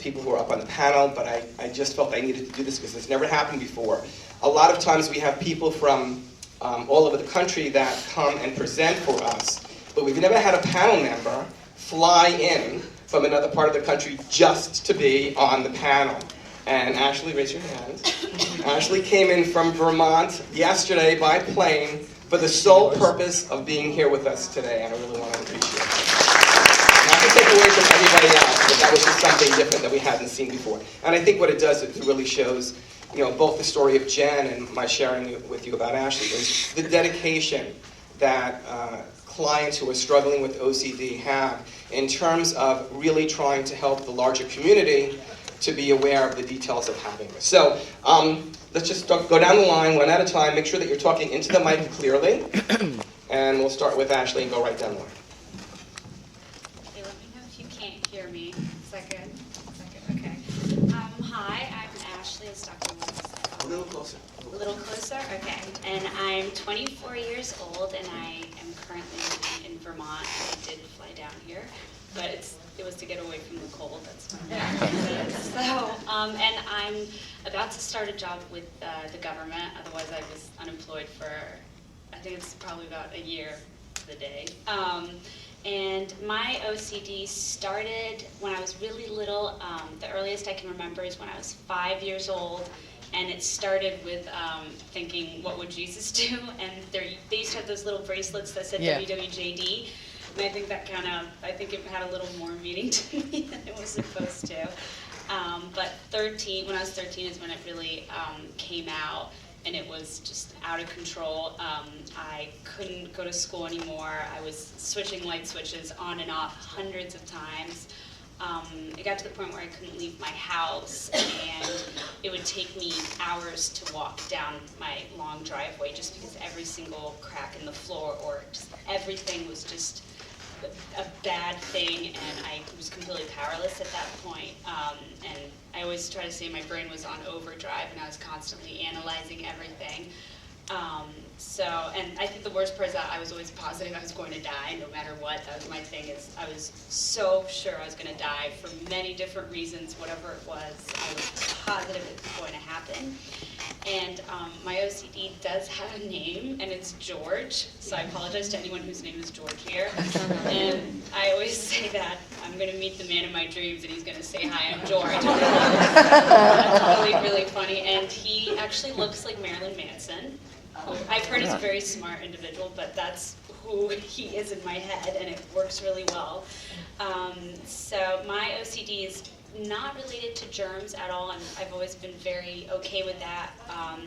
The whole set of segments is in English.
people who are up on the panel, but I just felt I needed to do this because it's never happened before. A lot of times we have people from all over the country that come and present for us, but we've never had a panel member fly in from another part of the country just to be on the panel. And Ashley, raise your hand. Ashley came in from Vermont yesterday by plane for the sole purpose of being here with us today, and I really want to appreciate it. Not to take away from anybody else, but that was just something different that we hadn't seen before. And I think what it does, it really shows, both the story of Jen and my sharing with you about Ashley, is the dedication that clients who are struggling with OCD have in terms of really trying to help the larger community to be aware of the details of having this. So let's just go down the line one at a time. Make sure that you're talking into the mic clearly. And we'll start with Ashley and go right down the line. Okay, let me know if you can't hear me. Second. Okay. Hi, I'm Ashley, as Dr. Moore said. A little closer. A little closer? Okay. And I'm 24 years old, and I am currently living in Vermont. I did fly down here, but it was to get away from the cold. That's why. So, and I'm about to start a job with the government. Otherwise, I was unemployed for, I think it's probably about a year to the day. And my OCD started when I was really little. The earliest I can remember is when I was 5 years old. And it started with thinking, what would Jesus do? And they used to have those little bracelets that said WWJD. And I think it had a little more meaning to me than it was supposed to. But when I was 13 is when it really came out, and it was just out of control. I couldn't go to school anymore. I was switching light switches on and off hundreds of times. It got to the point where I couldn't leave my house, and it would take me hours to walk down my long driveway just because every single crack in the floor or just everything was just a bad thing, and I was completely powerless at that point. And I always try to say my brain was on overdrive, and I was constantly analyzing everything. And I think the worst part is that I was always positive I was going to die no matter what. That was my thing, is I was so sure I was going to die for many different reasons, whatever it was. I was positive it was going to happen. And my OCD does have a name, and it's George. So I apologize to anyone whose name is George here. And I always say that I'm going to meet the man in my dreams, and he's going to say, "Hi, I'm George." That's really, really funny. And he actually looks like Marilyn Manson. I've heard he's a very smart individual, but that's who he is in my head, and it works really well. So my OCD is not related to germs at all, and I've always been very okay with that. I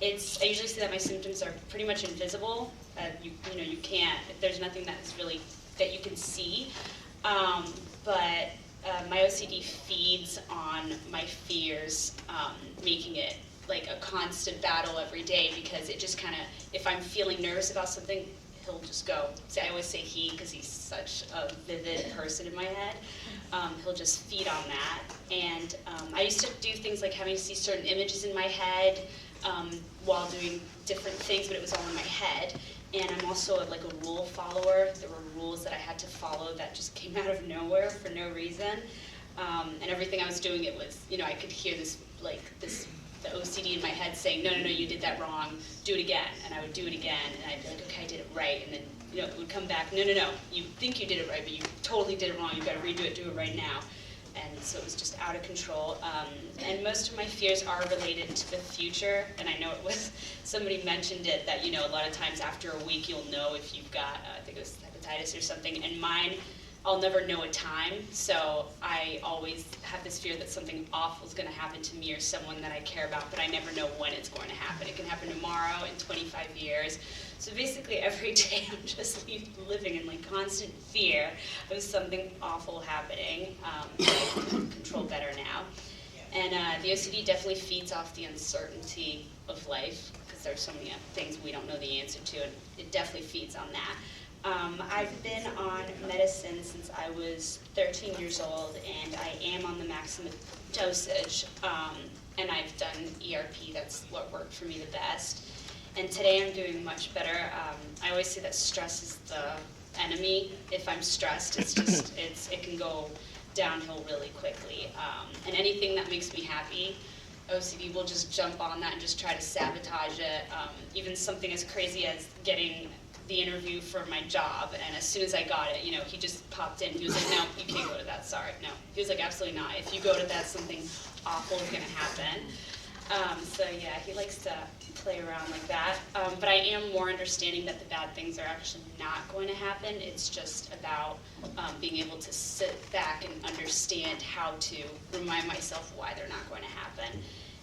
usually say that my symptoms are pretty much invisible. You can't. There's nothing that's really that you can see. But my OCD feeds on my fears, making it like a constant battle every day, because it just kind of, if I'm feeling nervous about something, he'll just go. See, I always say he because he's such a vivid person in my head. He'll just feed on that. And I used to do things like having to see certain images in my head while doing different things, but it was all in my head. And I'm also like a rule follower. There were rules that I had to follow that just came out of nowhere for no reason. And everything I was doing, it was, I could hear the OCD in my head saying, no, you did that wrong, do it again. And I would do it again, and I'd be like, okay, I did it right. And then, it would come back, no, you think you did it right, but you totally did it wrong. You've got to redo it, do it right now. And so it was just out of control. And most of my fears are related to the future. And I know it was, somebody mentioned it, that, a lot of times after a week, you'll know if you've got, I think it was hepatitis or something. And mine, I'll never know a time, so I always have this fear that something awful is going to happen to me or someone that I care about, but I never know when it's going to happen. It can happen tomorrow, in 25 years. So basically every day I'm just living in constant fear of something awful happening. I can control better now. And the OCD definitely feeds off the uncertainty of life, because there's so many things we don't know the answer to, and it definitely feeds on that. I've been on medicine since I was 13 years old, and I am on the maximum dosage, and I've done ERP. That's what worked for me the best. And today I'm doing much better. I always say that stress is the enemy. If I'm stressed, it can go downhill really quickly. And anything that makes me happy, OCD will just jump on that and just try to sabotage it. Even something as crazy as getting the interview for my job, and as soon as I got it, you know, he just popped in. He was like, no, you can't go to that, sorry, no. He was like, absolutely not. If you go to that, something awful is gonna happen. So yeah, he likes to play around like that. But I am more understanding that the bad things are actually not going to happen. It's just about being able to sit back and understand how to remind myself why they're not going to happen.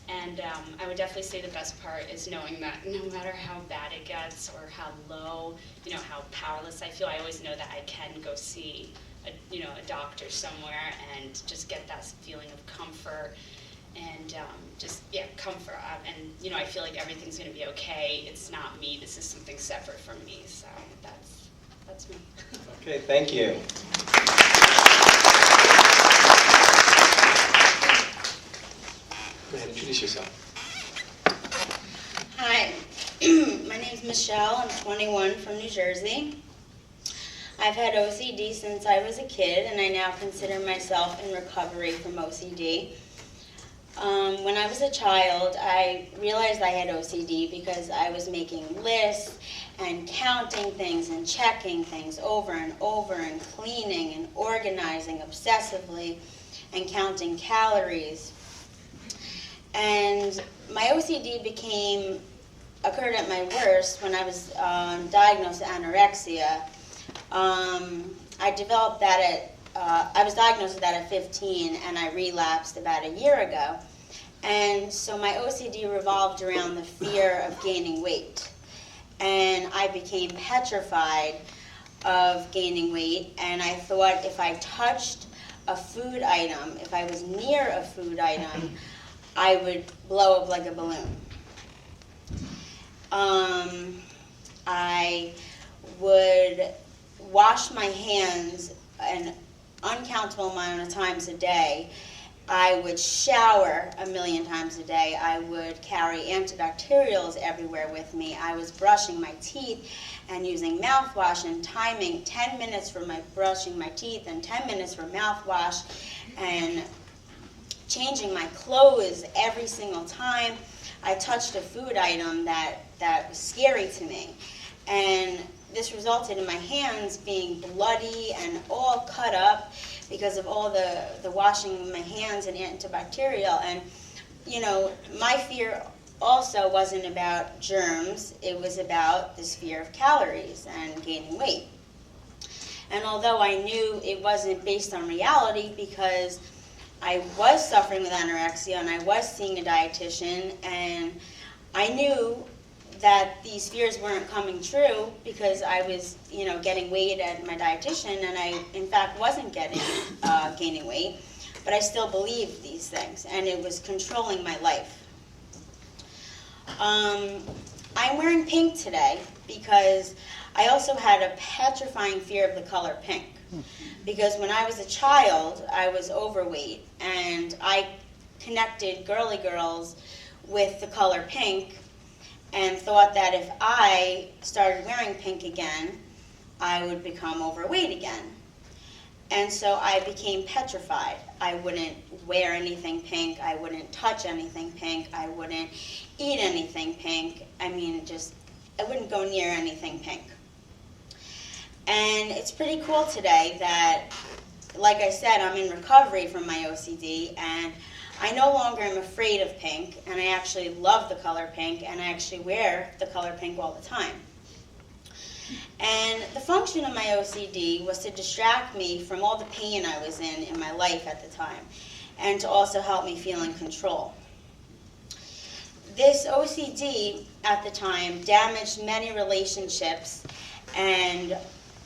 And I would definitely say the best part is knowing that no matter how bad it gets or how low, you know, how powerless I feel, I always know that I can go see a doctor somewhere and just get that feeling of comfort and comfort. And you know, I feel like everything's going to be okay. It's not me. This is something separate from me. So that's me. Okay, thank you. Go ahead, introduce yourself. Hi, my name is Michelle. I'm 21 from New Jersey. I've had OCD since I was a kid, and I now consider myself in recovery from OCD. When I was a child, I realized I had OCD because I was making lists and counting things and checking things over and over and cleaning and organizing obsessively and counting calories. And my OCD occurred at my worst when I was diagnosed with anorexia. I developed that I was diagnosed with that at 15, and I relapsed about a year ago. And so my OCD revolved around the fear of gaining weight. And I became petrified of gaining weight, and I thought if I touched a food item, if I was near a food item, I would blow up like a balloon. I would wash my hands an uncountable amount of times a day. I would shower 1,000,000 times a day. I would carry antibacterials everywhere with me. I was brushing my teeth and using mouthwash and timing 10 minutes for my brushing my teeth and 10 minutes for mouthwash, and changing my clothes every single time I touched a food item that was scary to me. And this resulted in my hands being bloody and all cut up because of all the washing of my hands and antibacterial. And, you know, my fear also wasn't about germs. It was about this fear of calories and gaining weight. And although I knew it wasn't based on reality, because I was suffering with anorexia and I was seeing a dietitian, and I knew that these fears weren't coming true because I was, you know, getting weighed at my dietitian, and I, in fact, wasn't gaining weight, but I still believed these things, and it was controlling my life. I'm wearing pink today because I also had a petrifying fear of the color pink. Because when I was a child, I was overweight, and I connected girly girls with the color pink and thought that if I started wearing pink again, I would become overweight again. And so I became petrified. I wouldn't wear anything pink. I wouldn't touch anything pink. I wouldn't eat anything pink. I mean, I wouldn't go near anything pink. And it's pretty cool today that, like I said, I'm in recovery from my OCD, and I no longer am afraid of pink, and I actually love the color pink, and I actually wear the color pink all the time. And the function of my OCD was to distract me from all the pain I was in my life at the time, and to also help me feel in control. This OCD at the time damaged many relationships, and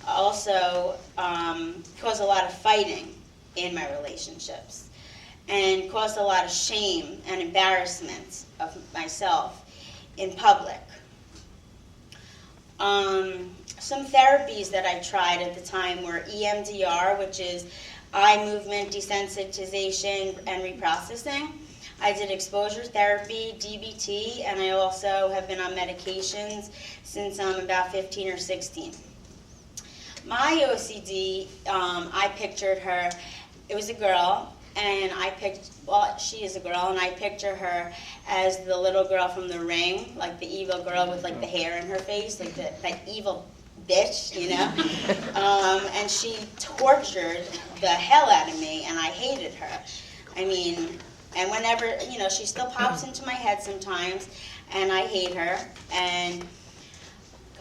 also caused a lot of fighting in my relationships, and caused a lot of shame and embarrassment of myself in public. Some therapies that I tried at the time were EMDR, which is eye movement desensitization and reprocessing. I did exposure therapy, DBT, and I also have been on medications since I'm about 15 or 16. My OCD, I pictured her it was a girl, and well, she is a girl, and I picture her as the little girl from The Ring, like the evil girl with like the hair in her face, like that evil bitch, you know? And she tortured the hell out of me, and I hated her. I mean, and whenever, you know, she still pops into my head sometimes, and I hate her, and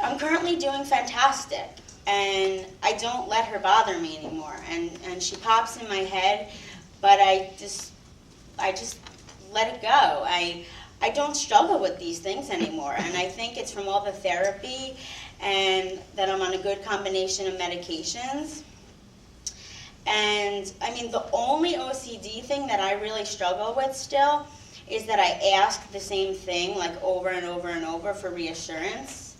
I'm currently doing fantastic, and I don't let her bother me anymore, and she pops in my head, but I just let it go. I don't struggle with these things anymore, and I think it's from all the therapy and that I'm on a good combination of medications. And I mean, the only OCD thing that I really struggle with still is that I ask the same thing like over and over and over for reassurance.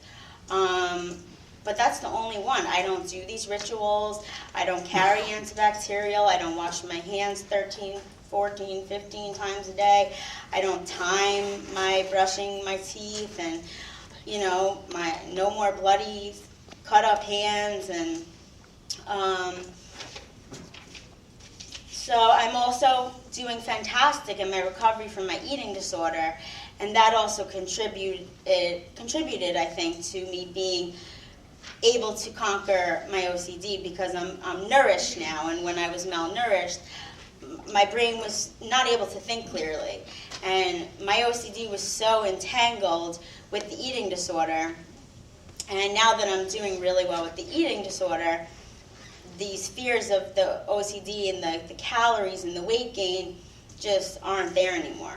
But that's the only one. I don't do these rituals. I don't carry antibacterial. I don't wash my hands 13, 14, 15 times a day. I don't time my brushing my teeth, and you know, no more bloody cut up hands. And so I'm also doing fantastic in my recovery from my eating disorder, and that also contributed, I think, to me being able to conquer my OCD, because I'm nourished now, and when I was malnourished, my brain was not able to think clearly, and my OCD was so entangled with the eating disorder. And now that I'm doing really well with the eating disorder, these fears of the OCD and the calories and the weight gain just aren't there anymore.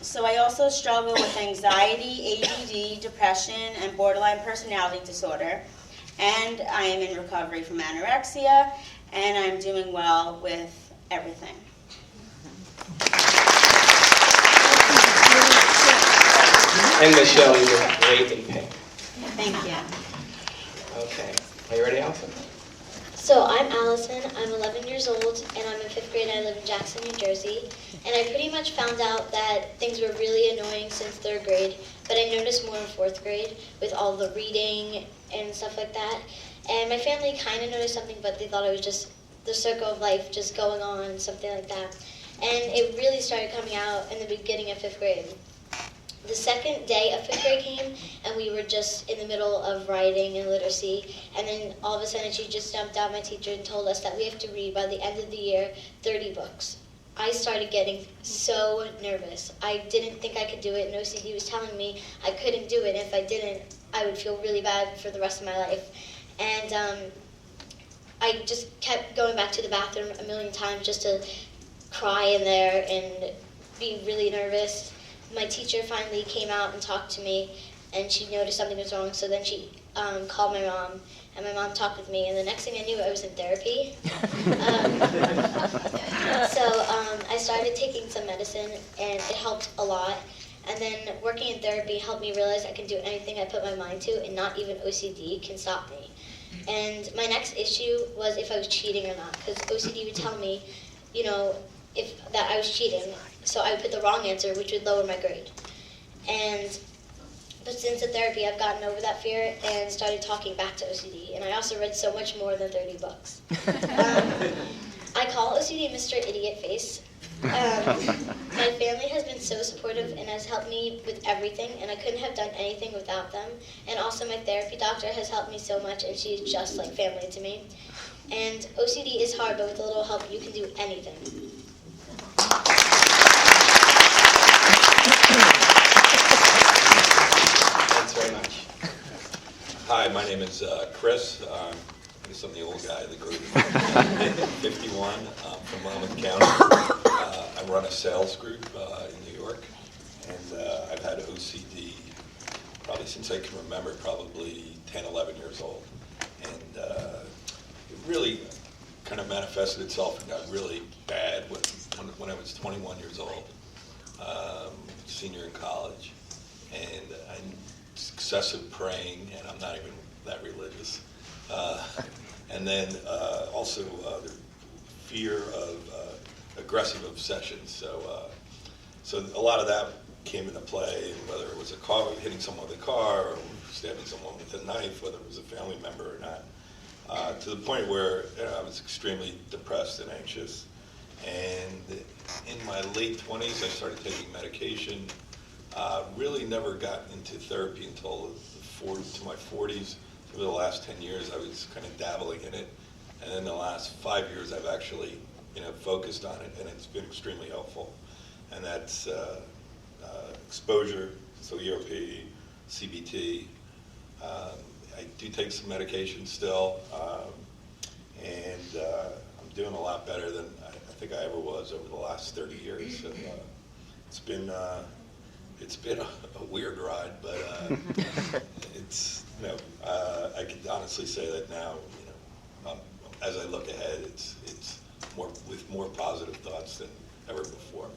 So I also struggle with anxiety, ADD, depression, and borderline personality disorder. And I am in recovery from anorexia, and I'm doing well with everything. And Michelle, you look great in pink. Thank you. Okay. Are you ready, Allison? So I'm Allison, I'm 11 years old, and I'm in 5th grade, and I live in Jackson, New Jersey. And I pretty much found out that things were really annoying since 3rd grade, but I noticed more in 4th grade with all the reading and stuff like that. And my family kind of noticed something, but they thought it was just the circle of life just going on, something like that. And it really started coming out in the beginning of 5th grade. The second day of 5th grade came, and we were just in the middle of writing and literacy, and then all of a sudden she just jumped out, my teacher, and told us that we have to read, by the end of the year, 30 books. I started getting so nervous. I didn't think I could do it, and OCD was telling me I couldn't do it, and if I didn't, I would feel really bad for the rest of my life. And I just kept going back to the bathroom a million times just to cry in there and be really nervous. My teacher finally came out and talked to me, and she noticed something was wrong, so then she called my mom, and my mom talked with me, and the next thing I knew, I was in therapy. I started taking some medicine, and it helped a lot, and then working in therapy helped me realize I can do anything I put my mind to, and not even OCD can stop me. And my next issue was if I was cheating or not, because OCD would tell me, you know, that I was cheating, so I would put the wrong answer, which would lower my grade. But since the therapy, I've gotten over that fear and started talking back to OCD, and I also read so much more than 30 books. I call OCD Mr. Idiot Face. My family has been so supportive and has helped me with everything, and I couldn't have done anything without them. And also my therapy doctor has helped me so much, and she's just like family to me. And OCD is hard, but with a little help, you can do anything. Thanks very much. Hi, my name is Chris. I guess I'm the old guy of the group. 51, from Monmouth County. I run a sales group in New York, and I've had OCD probably since I can remember, probably 10, 11 years old. And it really kind of manifested itself and got really bad when I was 21 years old, senior in college. And excessive praying, and I'm not even that religious. And then also the fear of aggressive obsessions. So a lot of that came into play, whether it was a car, hitting someone with a car, or stabbing someone with a knife, whether it was a family member or not. to the point where I was extremely depressed and anxious. And in my late 20s, I started taking medication. Really never got into therapy until to my 40s. For the last 10 years, I was kind of dabbling in it. And in the last 5 years, I've actually, focused on it, and it's been extremely helpful. And that's exposure, so ERP, CBT. I do take some medication still, and I'm doing a lot better than I think I ever was over the last 30 years. So, it's been a weird ride, but it's I can honestly say that now. As I look ahead, it's more with more positive thoughts than ever before.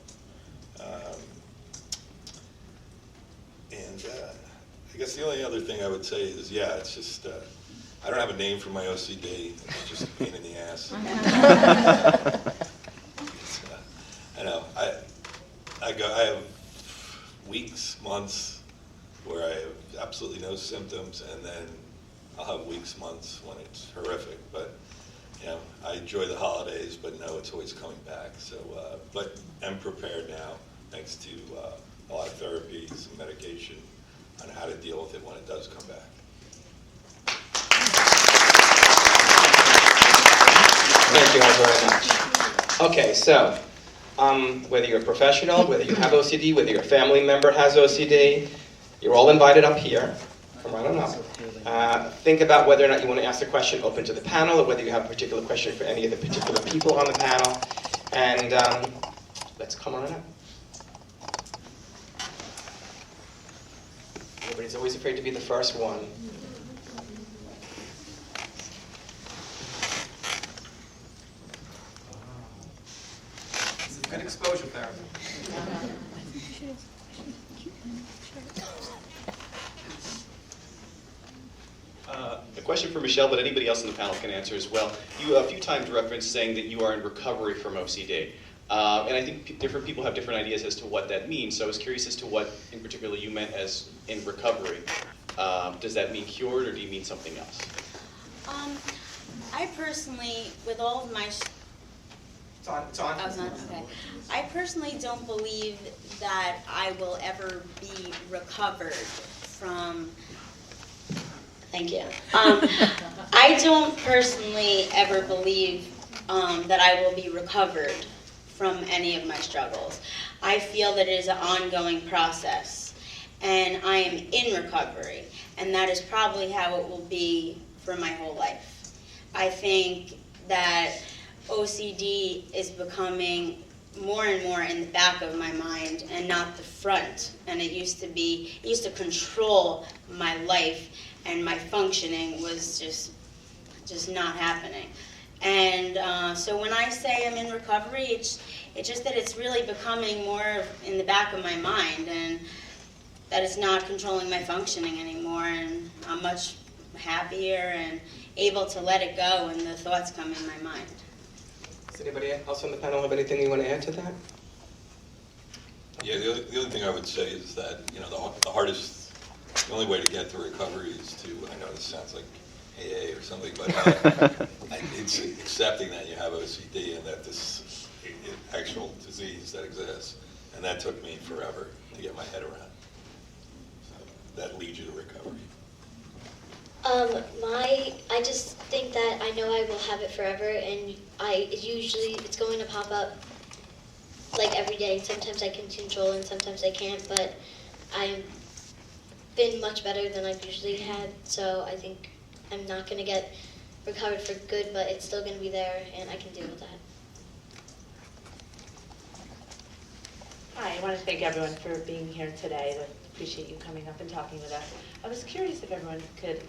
And I guess the only other thing I would say is, it's just I don't have a name for my OCD. It's just a pain in the ass. I know. I have weeks, months where I have absolutely no symptoms, and then I'll have weeks, months when it's horrific. But I enjoy the holidays, but no, it's always coming back. So, but I'm prepared now, thanks to a lot of therapy, some medication, on how to deal with it when it does come back. Thank you all very much. Okay, so whether you're a professional, whether you have OCD, whether your family member has OCD, you're all invited up here. Come right on up. Think about whether or not you want to ask a question open to the panel, or whether you have a particular question for any of the particular people on the panel. And let's come on up. Everybody's always afraid to be the first one. This is good exposure therapy. A question for Michelle, but anybody else in the panel can answer as well. You a few times referenced saying that you are in recovery from OCD. And I think different people have different ideas as to what that means. So I was curious as to what in particular you meant as in recovery. Does that mean cured, or do you mean something else? I personally, with all of my... It's on. It's on. I was on, okay. I personally don't believe that I will ever be recovered from... Thank you. I don't personally ever believe that I will be recovered from any of my struggles. I feel that it is an ongoing process, and I am in recovery, and that is probably how it will be for my whole life. I think that OCD is becoming more and more in the back of my mind and not the front, and it used to control my life, and my functioning was just not happening. And so when I say I'm in recovery, it's just that it's really becoming more in the back of my mind, and that it's not controlling my functioning anymore, and I'm much happier and able to let it go when the thoughts come in my mind. Does anybody else on the panel have anything you want to add to that? Yeah, the only thing I would say is that, the only way to get to recovery is to, I know this sounds like AA or something, but it's accepting that you have OCD and that this actual disease that exists. And that took me forever to get my head around. So that leads you to recovery. I just think that I know I will have it forever, and it's going to pop up like every day. Sometimes I can control and sometimes I can't, but I've been much better than I've usually had, so I think I'm not going to get recovered for good, but it's still going to be there, and I can deal with that. Hi, I want to thank everyone for being here today. I appreciate you coming up and talking with us. I was curious if everyone could,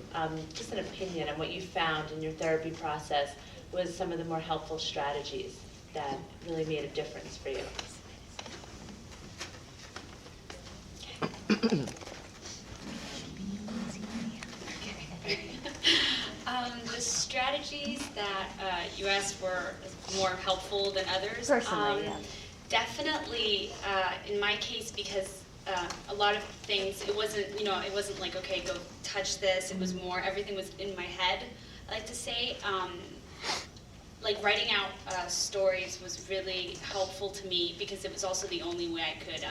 just an opinion on what you found in your therapy process was some of the more helpful strategies that really made a difference for you. The strategies that you asked were more helpful than others. Personally, yeah. Definitely, in my case, because a lot of things, it wasn't like, okay, go touch this. It was more, everything was in my head. I like to say, like writing out stories was really helpful to me because it was also the only way I could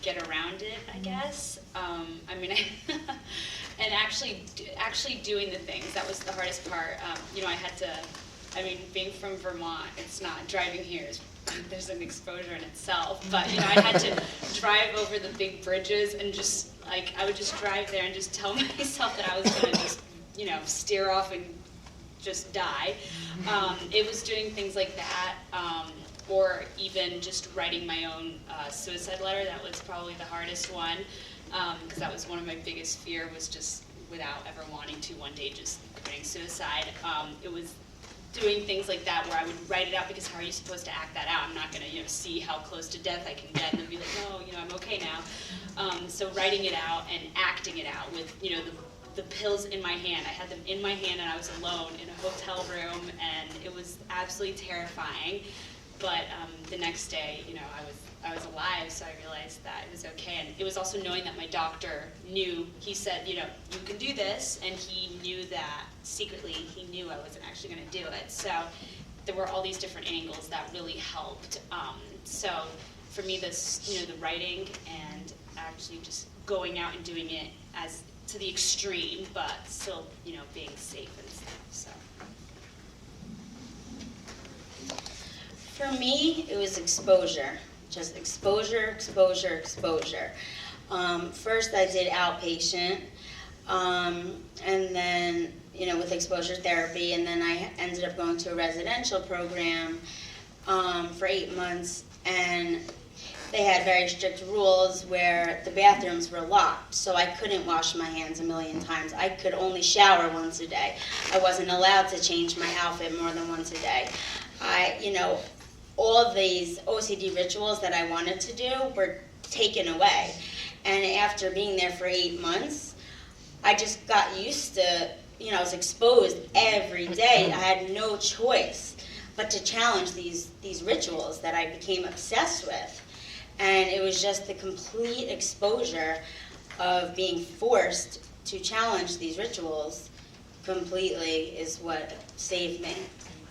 get around it, I guess. I mean, and actually doing the things, that was the hardest part. You know, I had to, I mean, being from Vermont, it's not, driving here is, there's an exposure in itself, but you know, I had to drive over the big bridges and just, like, I would just drive there and just tell myself that I was gonna just, you know, steer off and just die. It was doing things like that, or even just writing my own suicide letter. That was probably the hardest one, because that was one of my biggest fear, was just without ever wanting to one day just committing suicide. It was doing things like that where I would write it out, because how are you supposed to act that out? I'm not going to, you know, see how close to death I can get and then be like, no, you know, I'm okay now. So writing it out and acting it out with, you know, the pills in my hand. I had them in my hand and I was alone in a hotel room, and it was absolutely terrifying. But the next day, you know, I was alive, so I realized that it was okay. And it was also knowing that my doctor knew. He said, you know, you can do this, and he knew that secretly he knew I wasn't actually going to do it. So there were all these different angles that really helped. So for me, this, you know, the writing and actually just going out and doing it as to the extreme, but still, you know, being safe and stuff. So. For me, it was exposure. Just exposure, exposure, exposure. First I did outpatient, and then, you know, with exposure therapy, and then I ended up going to a residential program for 8 months, and they had very strict rules where the bathrooms were locked, so I couldn't wash my hands a million times. I could only shower once a day. I wasn't allowed to change my outfit more than once a day. You know, all of these OCD rituals that I wanted to do were taken away. And after being there for 8 months, I just got used to, you know, I was exposed every day. I had no choice but to challenge these rituals that I became obsessed with. And it was just the complete exposure of being forced to challenge these rituals completely is what saved me.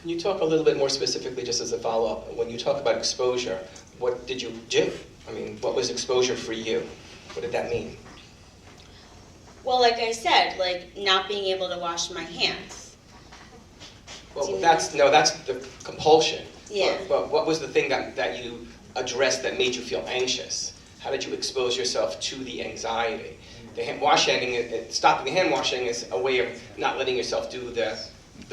Can you talk a little bit more specifically, just as a follow-up, when you talk about exposure, what did you do? I mean, what was exposure for you? What did that mean? Well, like I said, like not being able to wash my hands. Well, that's the compulsion. Yeah. But what was the thing that you addressed that made you feel anxious? How did you expose yourself to the anxiety? The hand washing, stopping the hand washing is a way of not letting yourself do the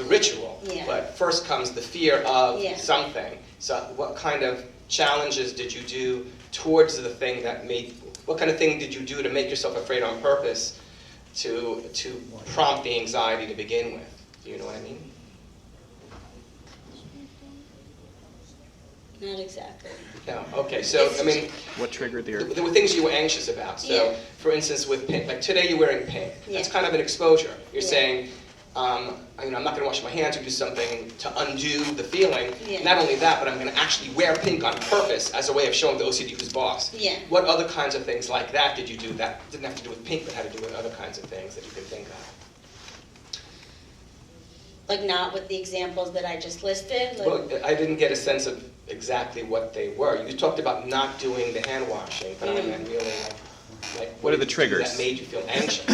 ritual. Yeah. But first comes the fear of Yeah. something. So what kind of challenges did you do towards the thing that made, what kind of thing did you do to make yourself afraid on purpose to prompt the anxiety to begin with? Do you know what I mean? Not exactly. No. Okay. So I mean, What triggered the urge? there were things you were anxious about. So, Yeah. for instance, with pink, like today you're wearing pink. That's Yeah. kind of an exposure. You're Yeah. saying, you know, I'm not going to wash my hands or do something to undo the feeling. Yeah. Not only that, but I'm going to actually wear pink on purpose as a way of showing the OCD who's boss. Yeah. What other kinds of things like that did you do that didn't have to do with pink, but had to do with other kinds of things that you could think of? Like not with the examples that I just listed. Like, Well, I didn't get a sense of exactly what they were. You talked about not doing the hand washing, but I meant really like What are the did you do triggers? that made you feel anxious?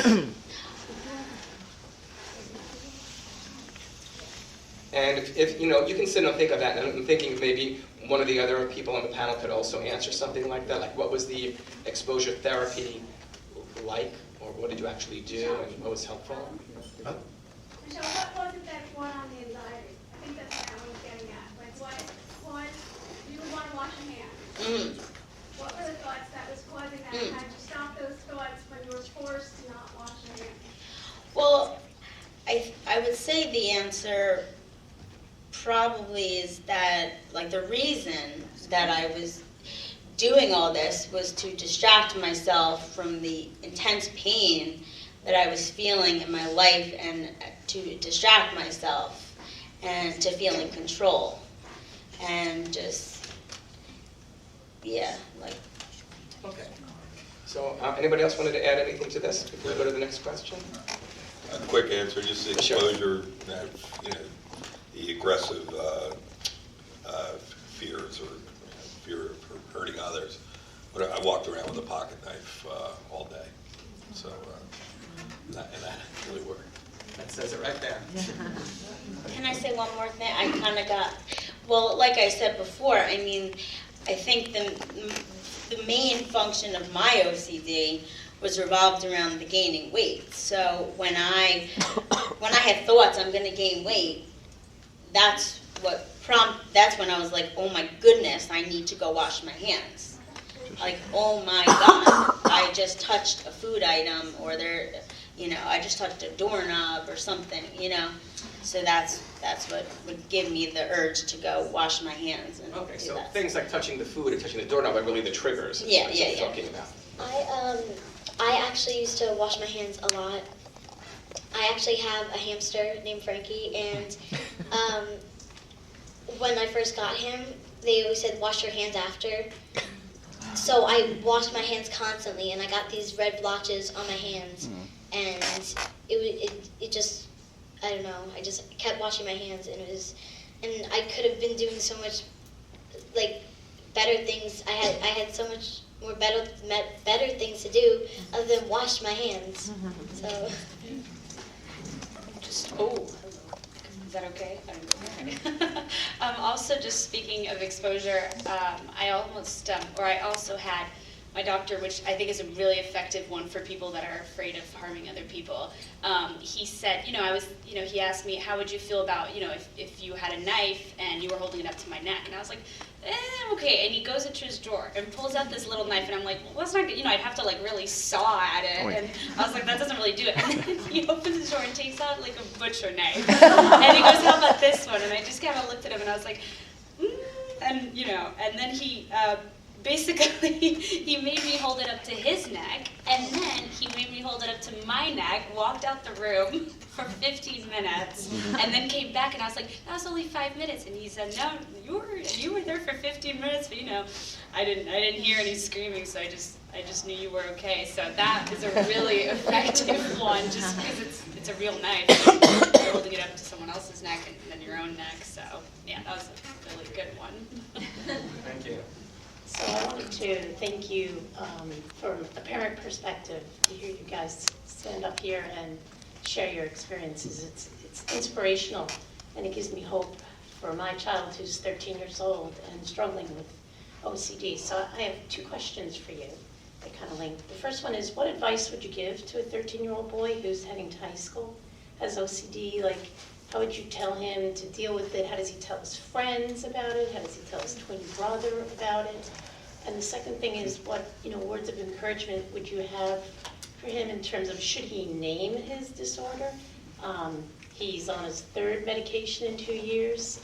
And if you know, you can sit and think of that, and I'm thinking maybe one of the other people on the panel could also answer something like that. Like, what was the exposure therapy like, or what did you actually do, and what was helpful? Huh? Michelle, what was it that brought on the anxiety? I think that's what I was getting at. Like, what you would want to wash your hands. What were the thoughts that was causing that? Had you stopped those thoughts when you were forced to not wash your hands? well, I would say the answer probably is that, like, the reason that I was doing all this was to distract myself from the intense pain that I was feeling in my life, and to distract myself and to feel in control and just, yeah, like. Okay. So, anybody else wanted to add anything to this before we go to the next question? A quick answer, just the exposure, you know, the aggressive fears or fear of hurting others. But I walked around with a pocket knife all day, so and that really worked. That says it right there. Can I say one more thing? I kind of got, well, like I said before, I mean, I think the main function of my OCD was revolved around the gaining weight. So when I had thoughts I'm going to gain weight, that's when I was like, oh my goodness, I need to go wash my hands. Like, oh my God, I just touched a food item, or I just touched a doorknob or something, So that's what would give me the urge to go wash my hands and Okay, do so that. things like touching the food and touching the doorknob are really the triggers. is Yeah, what yeah, you're yeah. talking about. I actually used to wash my hands a lot. I actually have a hamster named Frankie, and when I first got him, they always said, wash your hands after. So I washed my hands constantly, and I got these red blotches on my hands, and it just, I don't know, I just kept washing my hands, and I could have been doing so much, like, better things. I had so much more better things to do other than wash my hands. So. Is that okay? Also, just speaking of exposure, I also had my doctor, which I think is a really effective one for people that are afraid of harming other people. He said, he asked me, how would you feel about, if you had a knife and you were holding it up to my neck? And I was like, okay. And he goes into his drawer and pulls out this little knife, and I'm like, well, that's not good. I'd have to like really saw at it. And I was like, that doesn't really do it. And then he opens his drawer and takes out like a butcher knife. And he goes, how about this one? And I just kind of looked at him and I was like, and then he, basically, he made me hold it up to his neck, and then he made me hold it up to my neck, walked out the room for 15 minutes, and then came back, and I was like, that was only 5 minutes. And he said, no, you were there for 15 minutes, but I didn't hear any screaming, so I just knew you were okay. So that is a really effective one, just because it's a real knife. You're holding it up to someone else's neck and then your own neck, so yeah, that was a really good one. Thank you. So I wanted to thank you from a parent perspective to hear you guys stand up here and share your experiences. It's inspirational, and it gives me hope for my child who's 13 years old and struggling with OCD. So I have 2 questions for you that kind of link. The first one is, what advice would you give to a 13-year-old boy who's heading to high school, has OCD? Like, how would you tell him to deal with it? How does he tell his friends about it? How does he tell his twin brother about it? And the second thing is, what words of encouragement would you have for him in terms of, should he name his disorder? He's on his 3rd medication in 2 years.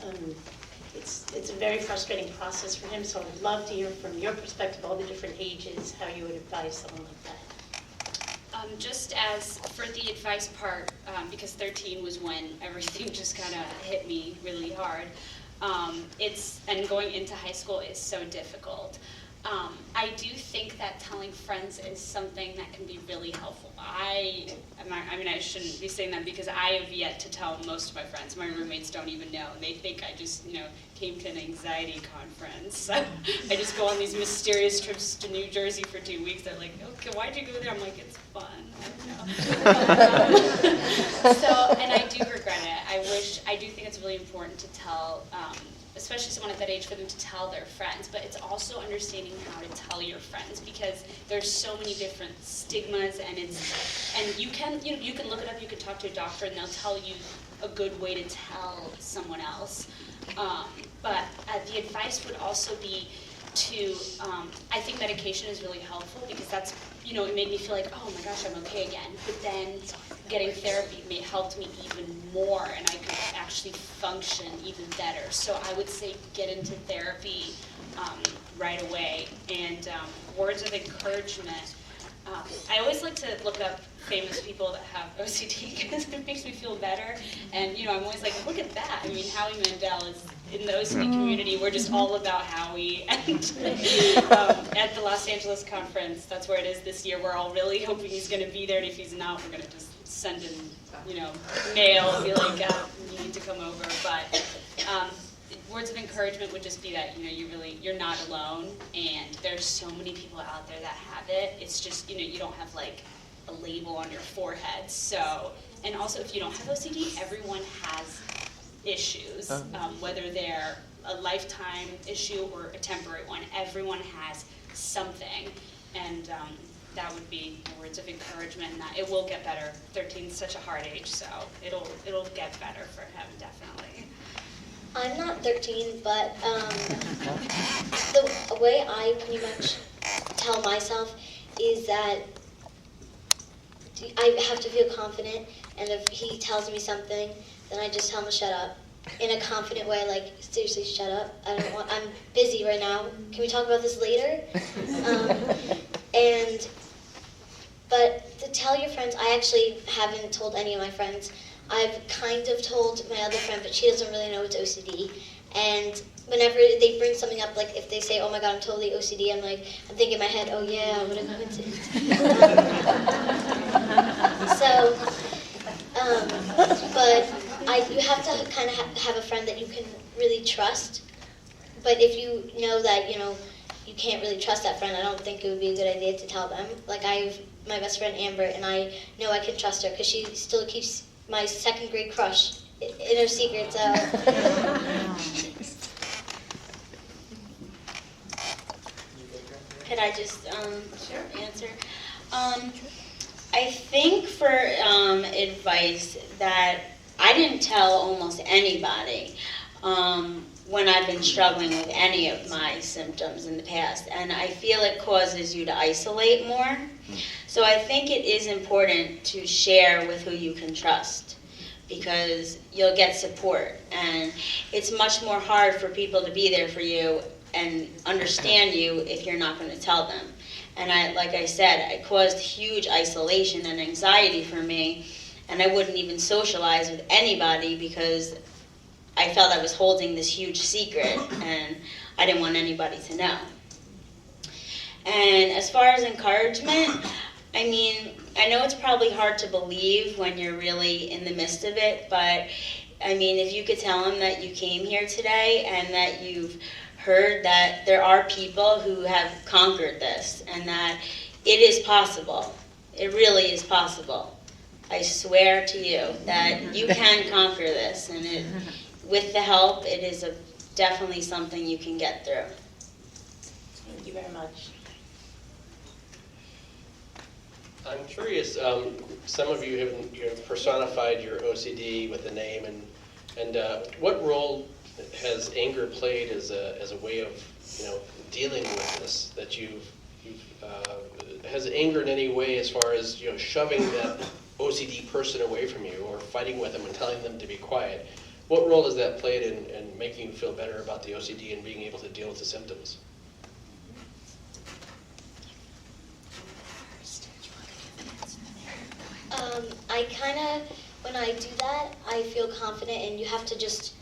It's a very frustrating process for him, so I would love to hear from your perspective, all the different ages, how you would advise someone like that. Just as for the advice part, because 13 was when everything just kind of hit me really hard, and going into high school is so difficult. I do think that telling friends is something that can be really helpful. I shouldn't be saying that because I have yet to tell most of my friends. My roommates don't even know. They think I just, came to an anxiety conference. I just go on these mysterious trips to New Jersey for 2 weeks. They're like, okay, why'd you go there? I'm like, it's fun. And I do regret it. I do think it's really important to tell, especially someone at that age, for them to tell their friends, but it's also understanding how to tell your friends, because there's so many different stigmas, and you can look it up, you can talk to a doctor, and they'll tell you a good way to tell someone else. But the advice would also be to, I think medication is really helpful, because that's, it made me feel like, oh my gosh, I'm okay again. But then getting therapy helped me even more, and I could actually function even better. So I would say get into therapy right away. And words of encouragement. I always like to look up famous people that have OCD, because it makes me feel better. And I'm always like, look at that. I mean, Howie Mandel is in the OCD community. We're just all about Howie. And at the Los Angeles conference, that's where it is this year. We're all really hoping he's going to be there, and if he's not, we're going to just sending, mail, be like, you need to come over. But words of encouragement would just be that, you're not alone, and there's so many people out there that have it. It's just, you don't have like a label on your forehead. So, and also if you don't have OCD, everyone has issues, whether they're a lifetime issue or a temporary one. Everyone has something, and that would be words of encouragement, and that it will get better. 13 is such a hard age, so it'll get better for him, definitely. I'm not 13, but the way I pretty much tell myself is that I have to feel confident, and if he tells me something, then I just tell him to shut up. In a confident way, like, seriously, shut up. I'm busy right now. Can we talk about this later? But to tell your friends, I actually haven't told any of my friends. I've kind of told my other friend, but she doesn't really know it's OCD. And whenever they bring something up, like if they say, oh my God, I'm totally OCD, I'm thinking in my head, oh yeah, what a coincidence. But you have to kind of have a friend that you can really trust. But if you know that, you can't really trust that friend, I don't think it would be a good idea to tell them. Like I have my best friend Amber, and I know I can trust her because she still keeps my second grade crush in her secret. So. Could I just answer? I think for advice that I didn't tell almost anybody when I've been struggling with any of my symptoms in the past, and I feel it causes you to isolate more. So I think it is important to share with who you can trust, because you'll get support, and it's much more hard for people to be there for you and understand you if you're not going to tell them. And like I said, it caused huge isolation and anxiety for me, and I wouldn't even socialize with anybody because I felt I was holding this huge secret, and I didn't want anybody to know. And as far as encouragement, I mean, I know it's probably hard to believe when you're really in the midst of it, but I mean, if you could tell them that you came here today and that you've heard that there are people who have conquered this and that it is possible. It really is possible. I swear to you that you can conquer this, and with the help, it is definitely something you can get through. Thank you very much. I'm curious, some of you have personified your OCD with a name, and what role has anger played as a way of dealing with this? That has anger in any way as far as shoving that OCD person away from you or fighting with them and telling them to be quiet? What role has that played in making you feel better about the OCD and being able to deal with the symptoms? I kind of, when I do that, I feel confident, and you have to just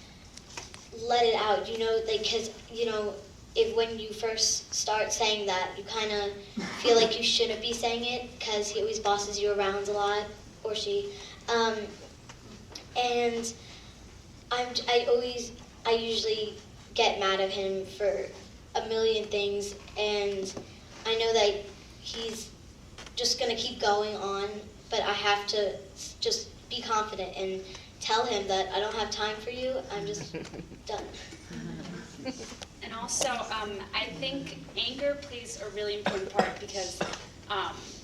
let it out, because, if when you first start saying that, you kind of feel like you shouldn't be saying it because he always bosses you around a lot, or she. And I usually get mad at him for a million things, and I know that he's just going to keep going on, but I have to just be confident and tell him that I don't have time for you, I'm just done. And also, I think anger plays a really important part because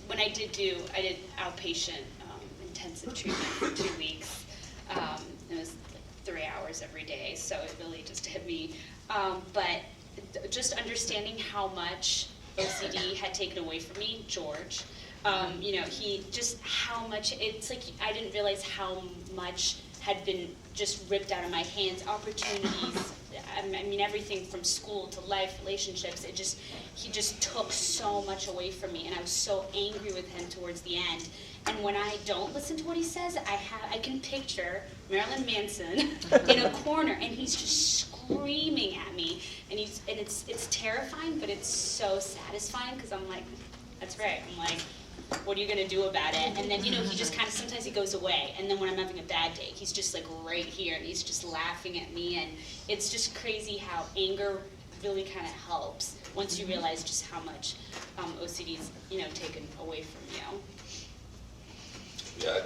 when I did outpatient intensive treatment for 2 weeks. It was like 3 hours every day, so it really just hit me. But just understanding how much OCD had taken away from me, George, how much, it's like I didn't realize how much had been just ripped out of my hands, opportunities, I mean everything from school to life, relationships, he just took so much away from me, and I was so angry with him towards the end. And when I don't listen to what he says, I can picture Marilyn Manson in a corner, and he's just screaming at me, and it's terrifying, but it's so satisfying, because I'm like, that's right, I'm like, what are you gonna do about it? And then, you know, he just kind of, sometimes he goes away. And then when I'm having a bad day, he's just like right here and he's just laughing at me. And it's just crazy how anger really kind of helps once you realize just how much OCD is, you know, taken away from you. Yeah,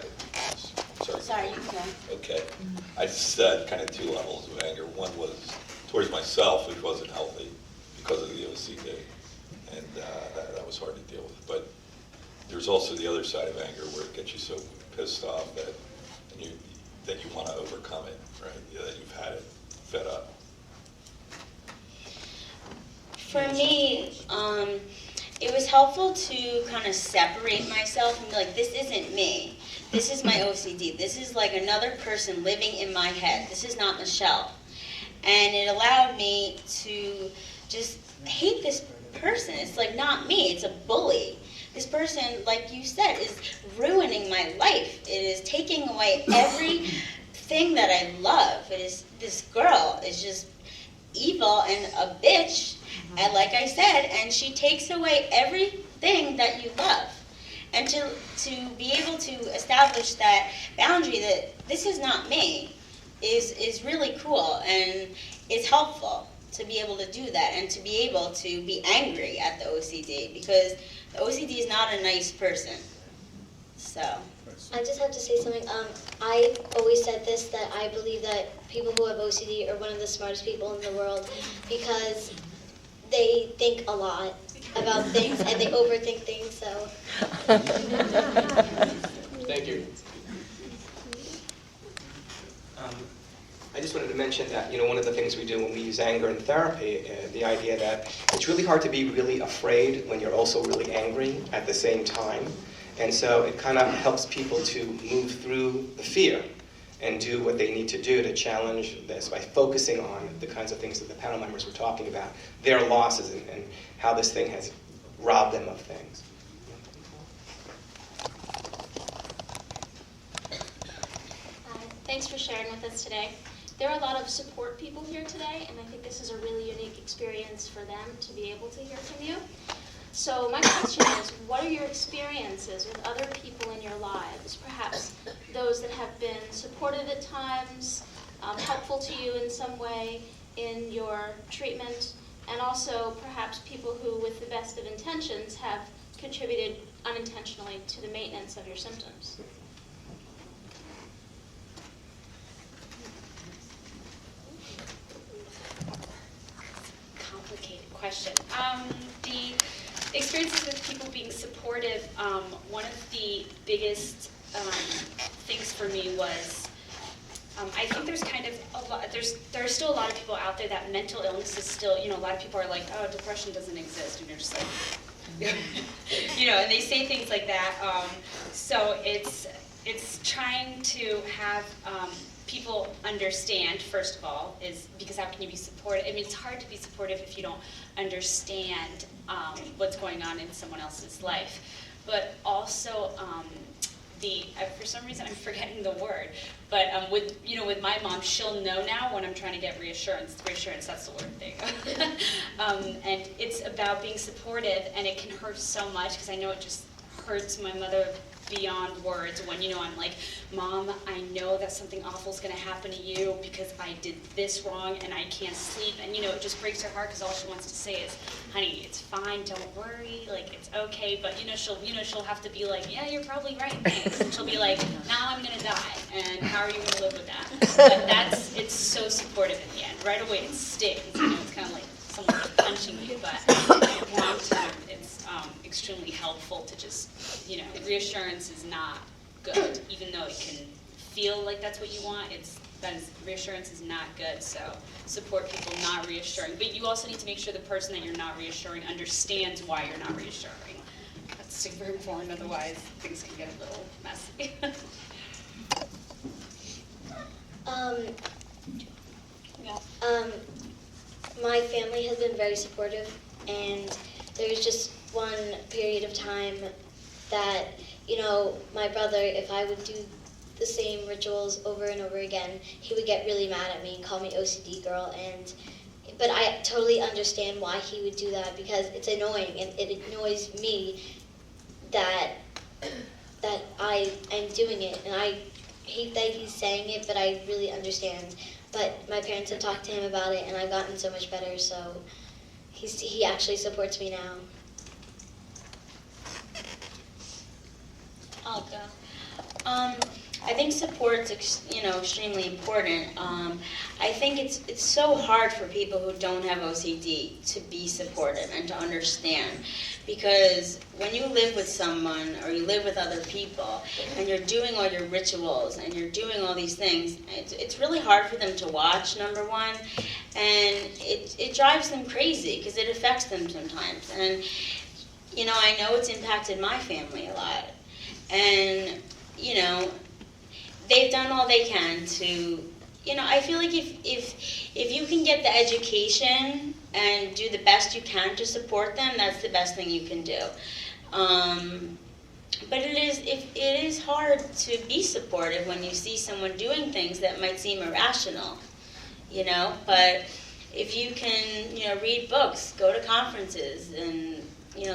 sorry. Sorry, you can. Okay. I said kind of two levels of anger. One was towards myself, which wasn't healthy because of the OCD, and that was hard to deal with. But there's also the other side of anger where it gets you so pissed off that you want to overcome it, right? Yeah, that you've had it, fed up. For me, it was helpful to kind of separate myself and be like, this isn't me. This is my OCD. This is like another person living in my head. This is not Michelle. And it allowed me to just hate this person. It's like not me. It's a bully. This person, like you said, is ruining my life. It is taking away everything that I love. It is, this girl is just evil and a bitch, and like I said, and she takes away everything that you love. And to be able to establish that boundary that this is not me is really cool, and it's helpful to be able to do that and to be able to be angry at the OCD, because the OCD is not a nice person. So. I just have to say something. I always said this, that I believe that people who have OCD are one of the smartest people in the world because they think a lot about things and they overthink things, so. Thank you. I just wanted to mention that, you know, one of the things we do when we use anger in therapy, the idea that it's really hard to be really afraid when you're also really angry at the same time. And so it kind of helps people to move through the fear and do what they need to do to challenge this by focusing on the kinds of things that the panel members were talking about, their losses and how this thing has robbed them of things. Thanks for sharing with us today. There are a lot of support people here today, and I think this is a really unique experience for them to be able to hear from you. So my question is, what are your experiences with other people in your lives, perhaps those that have been supportive at times, helpful to you in some way in your treatment, and also perhaps people who, with the best of intentions, have contributed unintentionally to the maintenance of your symptoms? Complicated question. The experiences with people being supportive, one of the biggest things for me was, I think there's kind of a lot, there are still a lot of people out there that mental illness is still, you know, a lot of people are like, oh, depression doesn't exist, and you're just like, you know, and they say things like that. So it's trying to have people understand, first of all, is because how can you be supportive? I mean, it's hard to be supportive if you don't understand what's going on in someone else's life. But also, for some reason I'm forgetting the word, but with my mom, she'll know now when I'm trying to get reassurance. Reassurance, that's the word thing. And it's about being supportive, and it can hurt so much because I know it just hurts my mother beyond words when, you know, I'm like, Mom, I know that something awful is going to happen to you because I did this wrong and I can't sleep. And, you know, it just breaks her heart because all she wants to say is, honey, it's fine, don't worry, like, it's okay. But, she'll have to be like, yeah, you're probably right, thanks. And she'll be like, now I'm going to die. And how are you going to live with that? But it's so supportive in the end. Right away it stings, you know, it's kind of like someone punching you, but long term it's extremely helpful to just, you know, reassurance is not good, even though it can feel like that's what you want. Reassurance is not good, so support people not reassuring. But you also need to make sure the person that you're not reassuring understands why you're not reassuring. That's super important, otherwise things can get a little messy. My family has been very supportive, and there's just one period of time that, you know, my brother, if I would do the same rituals over and over again, he would get really mad at me and call me OCD girl, but I totally understand why he would do that because it's annoying and it annoys me that I am doing it, and I hate that he's saying it, but I really understand. But my parents have talked to him about it, and I've gotten so much better, so he actually supports me now. I'll go. I think support's extremely important. I think it's so hard for people who don't have OCD to be supportive and to understand, because when you live with someone or you live with other people and you're doing all your rituals and you're doing all these things, it's really hard for them to watch, number one, and it drives them crazy because it affects them sometimes. And I know it's impacted my family a lot, and they've done all they can to, I feel like if you can get the education and do the best you can to support them, that's the best thing you can do. But it is hard to be supportive when you see someone doing things that might seem irrational, but if you can, read books, go to conferences, and,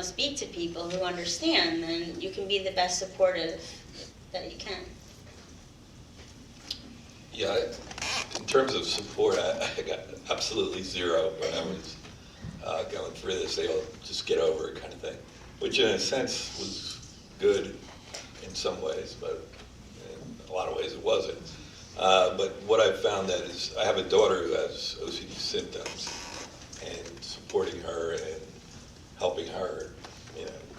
speak to people who understand, then you can be the best supportive that you can. Yeah, in terms of support, I got absolutely zero when I was going through this. They all just get over it kind of thing, which in a sense was good in some ways, but in a lot of ways it wasn't. But what I've found that is, I have a daughter who has OCD symptoms, and supporting her and helping her,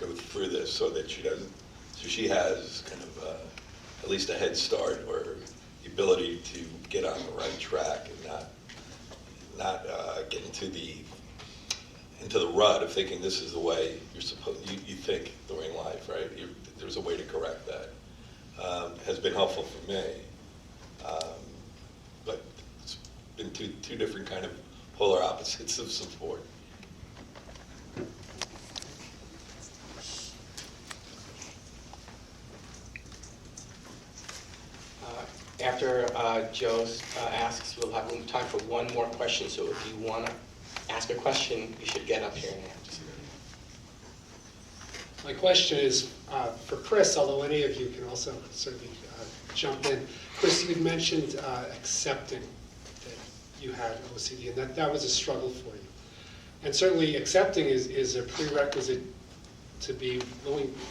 go through this so that she doesn't, so she has kind of at least a head start, or the ability to get on the right track and not get into the rut of thinking this is the way you're supposed, you think during life, right? There's a way to correct that. Has been helpful for me, but it's been two different kind of polar opposites of support. After Joe asks, we'll have time for one more question. So if you want to ask a question, you should get up here and ask. My question is for Chris, although any of you can also certainly jump in. Chris, you had mentioned accepting that you had OCD, and that was a struggle for you. And certainly accepting is a prerequisite to be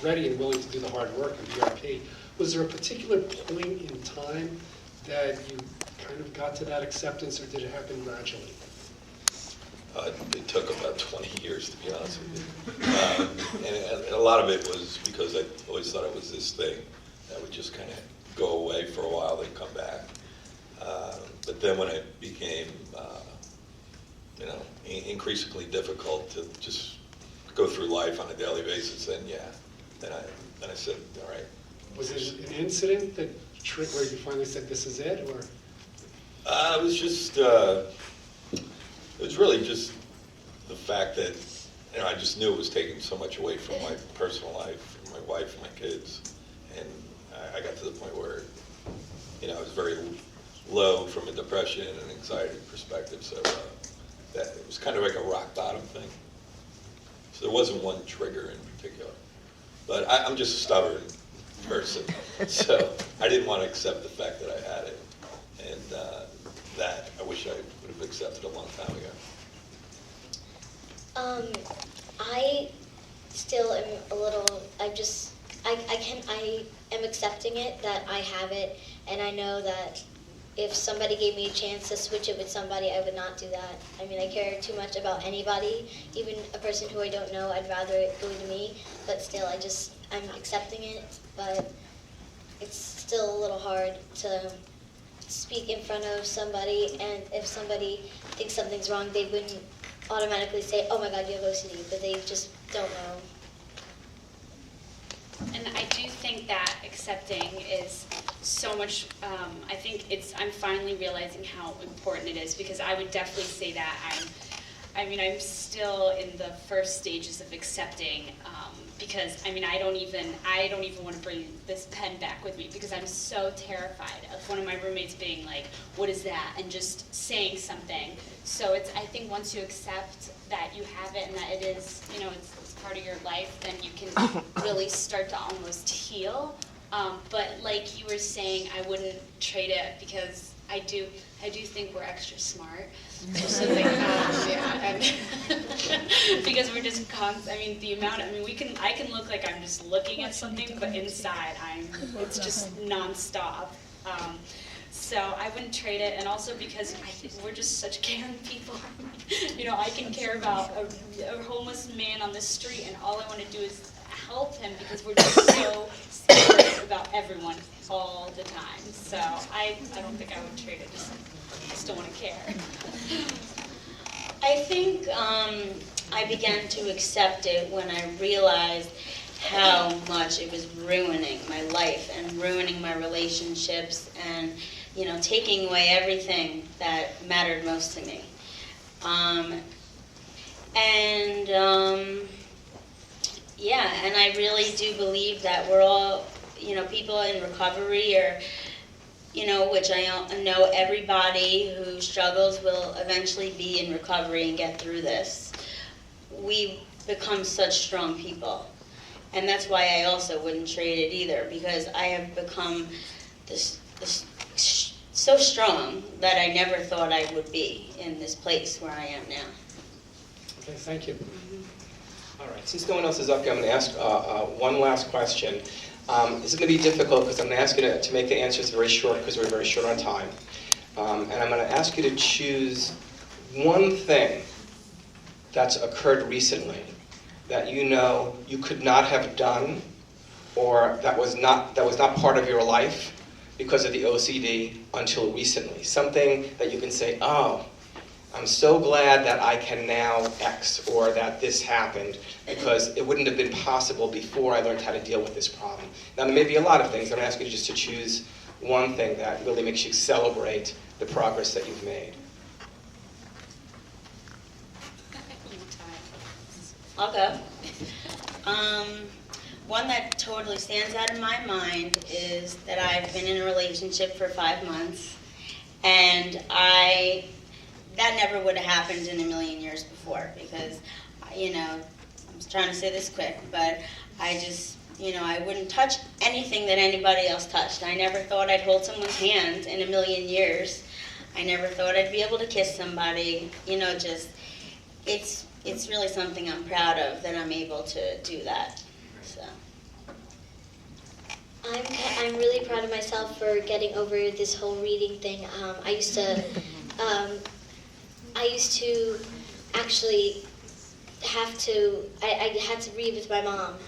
ready and willing to do the hard work of ERP. Was there a particular point in time that you kind of got to that acceptance, or did it happen gradually? It took about 20 years, to be honest with you. And a lot of it was because I always thought it was this thing that would just kind of go away for a while, then come back. But then when it became, increasingly difficult to just go through life on a daily basis, then I said, all right. Was it an incident that where you finally said this is it, or? It was just, it was really just the fact that, I just knew it was taking so much away from my personal life, from my wife and my kids. And I got to the point where, I was very low from a depression and anxiety perspective. So that it was kind of like a rock bottom thing. So there wasn't one trigger in particular. But I'm just a stubborn person. So I didn't want to accept the fact that I had it. And that I wish I would have accepted a long time ago. I still am a little, I am accepting it, that I have it, and I know that if somebody gave me a chance to switch it with somebody, I would not do that. I mean, I care too much about anybody, even a person who I don't know. I'd rather it go to me, but still, I'm accepting it, but it's still a little hard to speak in front of somebody, and if somebody thinks something's wrong, they wouldn't automatically say, oh my God, you have OCD, but they just don't know. And I do think that accepting is so much, I think I'm finally realizing how important it is, because I would definitely say that I'm still in the first stages of accepting, because I don't even want to bring this pen back with me, because I'm so terrified of one of my roommates being like, what is that? And just saying something. So I think once you accept that you have it and that it is, it's part of your life, then you can really start to almost heal. But like you were saying, I wouldn't trade it because I do think we're extra smart. Just so and because we're just I can look like I'm just looking at something, but inside it's just nonstop. So I wouldn't trade it, and also because I think we're just such caring people. I can care about a homeless man on the street, and all I want to do is help him because we're just so scared about everyone all the time. So I don't think I would trade it. I just don't want to care. I think I began to accept it when I realized how much it was ruining my life and ruining my relationships and, taking away everything that mattered most to me. And I really do believe that we're all, people in recovery or, which I know everybody who struggles will eventually be in recovery and get through this. We become such strong people. And that's why I also wouldn't trade it either, because I have become this so strong that I never thought I would be in this place where I am now. Okay, thank you. All right, since no one else is up here, I'm going to ask one last question. This is going to be difficult because I'm going to ask you to make the answers very short because we're very short on time. And I'm going to ask you to choose one thing that's occurred recently that you could not have done, or that was not part of your life because of the OCD until recently. Something that you can say, oh, I'm so glad that I can now X, or that this happened, because it wouldn't have been possible before I learned how to deal with this problem. Now, there may be a lot of things. I'm going to ask you just to choose one thing that really makes you celebrate the progress that you've made. I'll go. One that totally stands out in my mind is that I've been in a relationship for 5 months, and that never would have happened in a million years before, because, I'm trying to say this quick, but I just, I wouldn't touch anything that anybody else touched. I never thought I'd hold someone's hand in a million years. I never thought I'd be able to kiss somebody. It's really something I'm proud of, that I'm able to do that. So. I'm really proud of myself for getting over this whole reading thing. I used to actually I had to read with my mom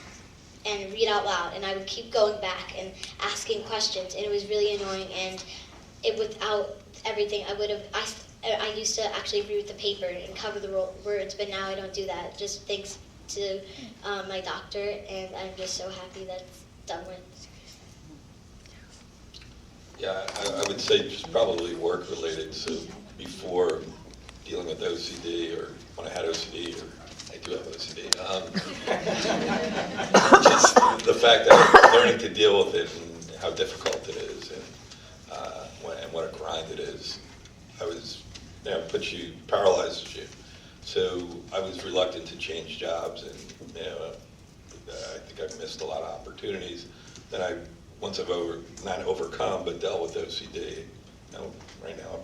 and read out loud, and I would keep going back and asking questions, and it was really annoying, and without everything, I used to actually read with the paper and cover the words, but now I don't do that, just thanks to my doctor, and I'm just so happy that's done with. Yeah, I would say just probably work-related. So before dealing with OCD, or when I had OCD, or I do have OCD, just the fact that I'm learning to deal with it and how difficult it is, and what a grind it is. Paralyzes you. So I was reluctant to change jobs, and I think I've missed a lot of opportunities. Then once I've not overcome, but dealt with OCD, right now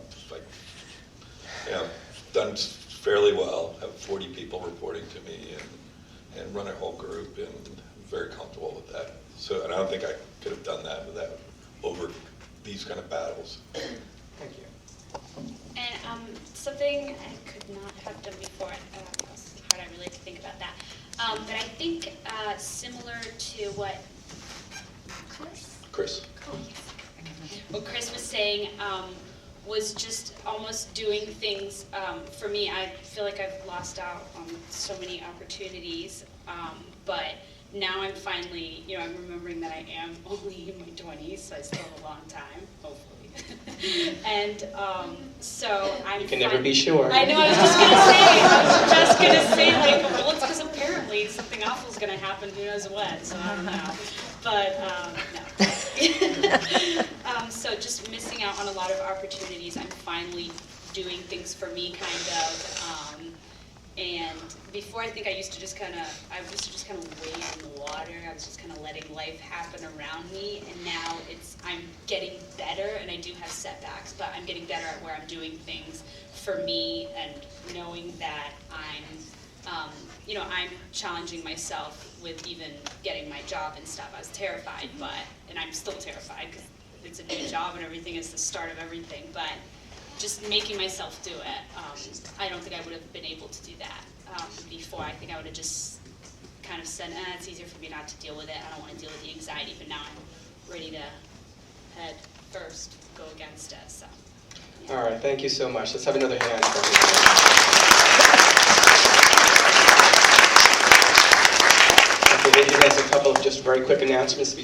I'm done fairly well. Have 40 people reporting to me, and run a whole group, and I'm very comfortable with that. So, and I don't think I could have done that without over these kind of battles. Thank you. And something I could not have done before, it's hard, I really have to think about that. But I think similar to what Chris. What Chris was saying was just almost doing things. For me, I feel like I've lost out on so many opportunities, but now I'm finally, I'm remembering that I am only in my 20s, so I still have a long time, hopefully. And so I'm. You can never be sure. I know. I was just gonna say, well, it's because apparently something awful is gonna happen. Who knows what? So I don't know. But no. So just missing out on a lot of opportunities. I'm finally doing things for me, kind of. And before, I think I used to just kind of wade in the water. I was just kind of letting life happen around me. And now I'm getting better, and I do have setbacks, but I'm getting better at where I'm doing things for me and knowing that I'm challenging myself with even getting my job and stuff. I was terrified, and I'm still terrified because it's a new job and everything is the start of everything, but just making myself do it. I don't think I would have been able to do that before. I think I would have just kind of said, it's easier for me not to deal with it. I don't want to deal with the anxiety, but now I'm ready to head first, go against it. So. Yeah. All right, thank you so much. Let's have another hand. Okay, maybe there's a couple of just very quick announcements.